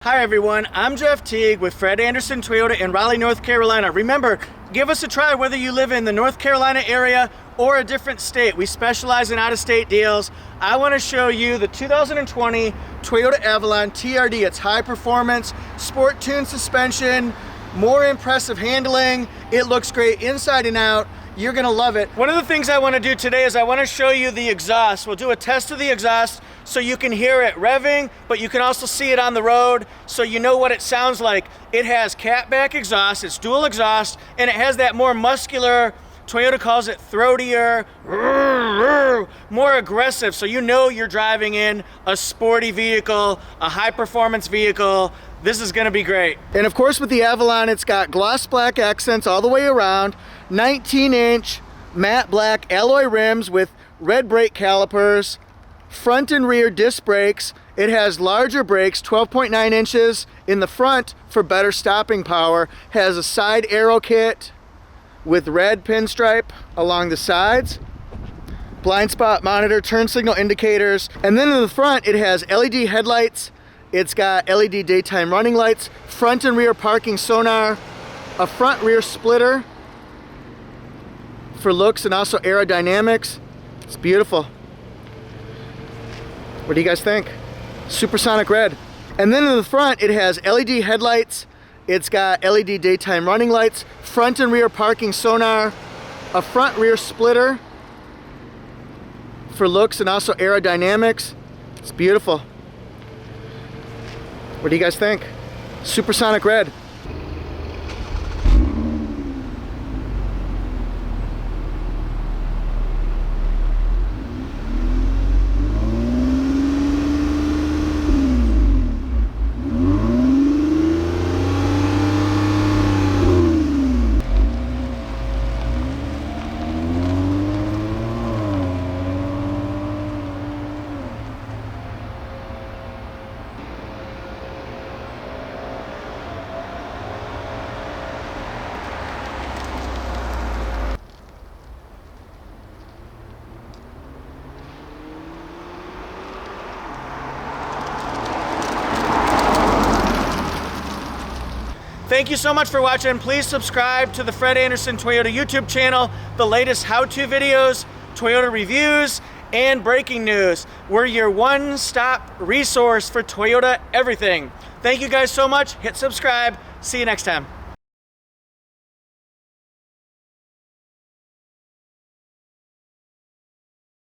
Hi everyone, I'm Jeff Teague with Fred Anderson Toyota in Raleigh, North Carolina. Remember, give us a try whether you live in the North Carolina area or a different state. We specialize in out-of-state deals. I want to show you the 2020 Toyota Avalon TRD. It's high performance, sport tuned suspension, more impressive handling. It looks great inside and out. You're gonna love it. One of the things I want to do today is I want to show you the exhaust. We'll do a test of the exhaust so you can hear it revving, but you can also see it on the road so you know what it sounds like. It has catback exhaust, it's dual exhaust, and it has that more muscular, Toyota calls it throatier, more aggressive, so you know you're driving in a sporty vehicle, a high performance vehicle. This is gonna be great. And of course with the Avalon, it's got gloss black accents all the way around, 19-inch matte black alloy rims with red brake calipers, front and rear disc brakes. It has larger brakes, 12.9 inches in the front for better stopping power. Has a side aero kit with red pinstripe along the sides, blind spot monitor, turn signal indicators, and then in the front it has LED headlights. It's got LED daytime running lights, front and rear parking sonar, a front rear splitter for looks and also aerodynamics. It's beautiful. What do you guys think? Supersonic red. And then in the front it has LED headlights. It's got LED daytime running lights, front and rear parking sonar, a front rear splitter for looks and also aerodynamics. It's beautiful. What do you guys think? Supersonic red. Thank you so much for watching. Please subscribe to the Fred Anderson Toyota YouTube channel. The latest how-to videos, Toyota reviews, and breaking news. We're your one-stop resource for Toyota everything. Thank you guys so much. Hit subscribe. See you next time.